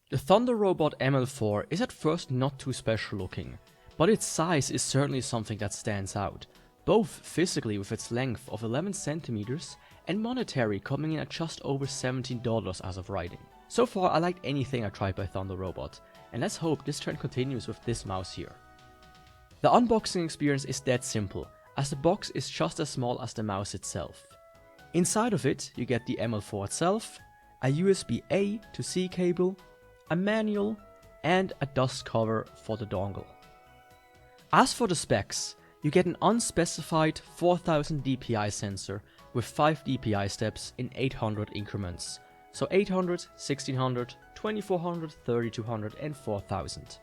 The Thunderobot ML4 is at first not too special looking, but its size is certainly something that stands out, both physically with its length of 11 cm and monetary coming in at just over $17 as of writing. So far I liked anything I tried by Thunderobot, and let's hope this trend continues with this mouse here. The unboxing experience is that simple, as the box is just as small as the mouse itself. Inside of it you get the ML4 itself, a USB A to C cable, a manual, and a dust cover for the dongle. As for the specs, you get an unspecified 4000 dpi sensor with 5 dpi steps in 800 increments, so 800, 1600, 2400, 3200 and 4000.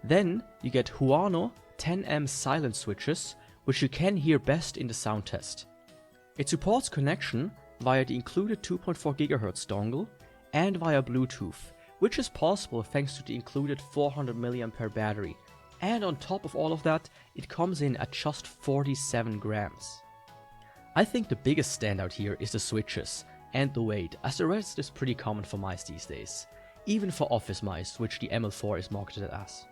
Then you get Huano 10M silent switches, which you can hear best in the sound test. It supports connection via the included 2.4 GHz dongle and via Bluetooth, which is possible thanks to the included 400 mAh battery, and on top of all of that, it comes in at just 47 grams. I think the biggest standout here is the switches and the weight, as the rest is pretty common for mice these days, even for office mice, which the ML4 is marketed as.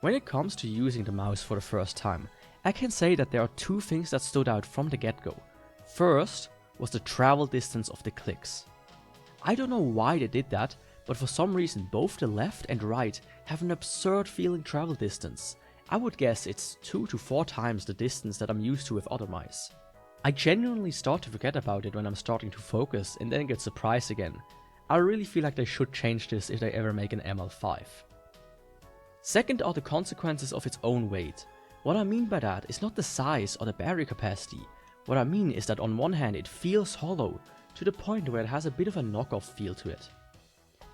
When it comes to using the mouse for the first time, I can say that there are two things that stood out from the get-go. First was the travel distance of the clicks. I don't know why they did that, but for some reason both the left and right have an absurd feeling travel distance. I would guess it's 2 to 4 times the distance that I'm used to with other mice. I genuinely start to forget about it when I'm starting to focus and then get surprised again. I really feel like they should change this if they ever make an ML5. Second are the consequences of its own weight. What I mean by that is not the size or the battery capacity. What I mean is that on one hand it feels hollow, to the point where it has a bit of a knockoff feel to it.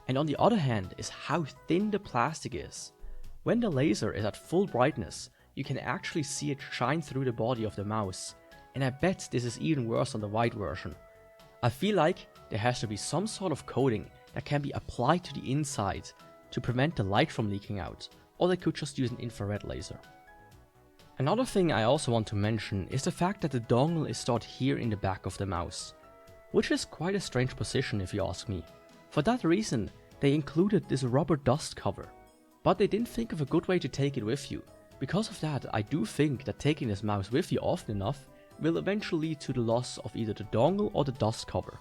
And on the other hand is how thin the plastic is. When the laser is at full brightness, you can actually see it shine through the body of the mouse, and I bet this is even worse on the white version. I feel like there has to be some sort of coating that can be applied to the inside to prevent the light from leaking out, or they could just use an infrared laser. Another thing I also want to mention is the fact that the dongle is stored here in the back of the mouse, which is quite a strange position if you ask me. For that reason, they included this rubber dust cover, but they didn't think of a good way to take it with you. Because of that, I do think that taking this mouse with you often enough will eventually lead to the loss of either the dongle or the dust cover.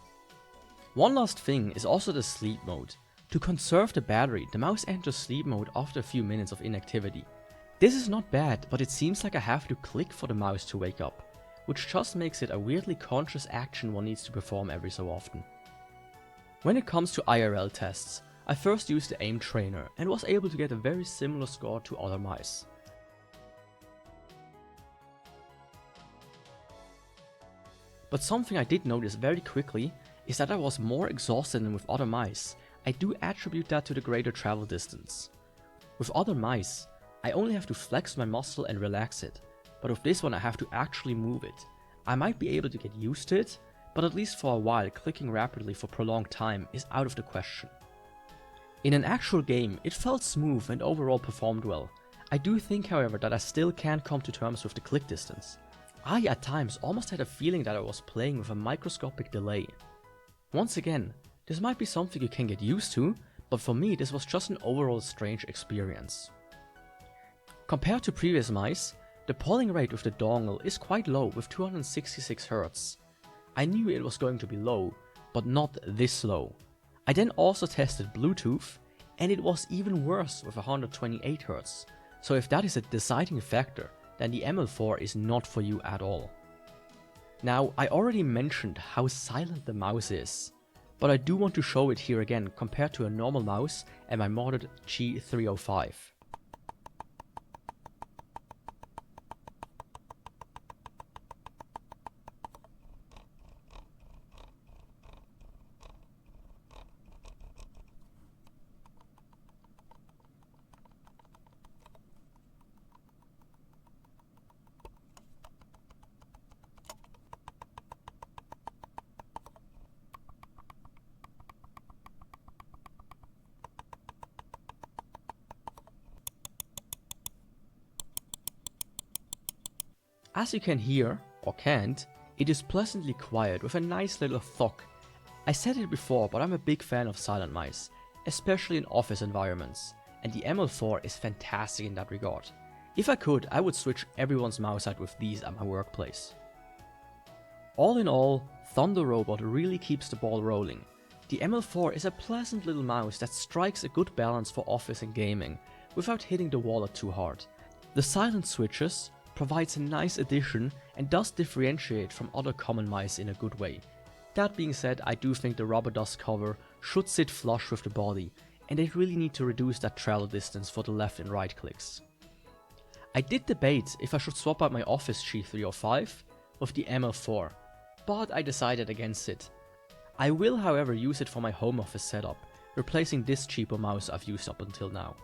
One last thing is also the sleep mode. To conserve the battery, the mouse enters sleep mode after a few minutes of inactivity. This is not bad, but it seems like I have to click for the mouse to wake up, which just makes it a weirdly conscious action one needs to perform every so often. When it comes to IRL tests, I first used the aim trainer and was able to get a very similar score to other mice. But something I did notice very quickly is that I was more exhausted than with other mice. I do attribute that to the greater travel distance. With other mice, I only have to flex my muscle and relax it, but with this one I have to actually move it. I might be able to get used to it, but at least for a while clicking rapidly for prolonged time is out of the question. In an actual game, it felt smooth and overall performed well. I do think, however, that I still can't come to terms with the click distance. I at times almost had a feeling that I was playing with a microscopic delay. Once again, this might be something you can get used to, but for me this was just an overall strange experience. Compared to previous mice, the polling rate with the dongle is quite low with 266 Hz. I knew it was going to be low, but not this low. I then also tested Bluetooth, and it was even worse with 128 Hz. So if that is a deciding factor, then the ML4 is not for you at all. Now, I already mentioned how silent the mouse is, but I do want to show it here again compared to a normal mouse and my modded G45. As you can hear, or can't, it is pleasantly quiet with a nice little thunk. I said it before, but I'm a big fan of silent mice, especially in office environments, and the ML4 is fantastic in that regard. If I could, I would switch everyone's mouse out with these at my workplace. All in all, Thunderobot really keeps the ball rolling. The ML4 is a pleasant little mouse that strikes a good balance for office and gaming, without hitting the wallet too hard. The silent switches provides a nice addition and does differentiate from other common mice in a good way. That being said, I do think the rubber dust cover should sit flush with the body, and they really need to reduce that travel distance for the left and right clicks. I did debate if I should swap out my Office G45 with the ML4, but I decided against it. I will however use it for my home office setup, replacing this cheaper mouse I've used up until now.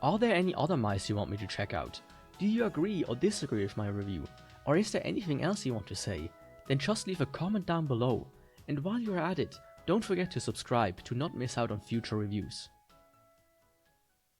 Are there any other mice you want me to check out? Do you agree or disagree with my review? Or is there anything else you want to say? Then just leave a comment down below. And while you're at it, don't forget to subscribe to not miss out on future reviews.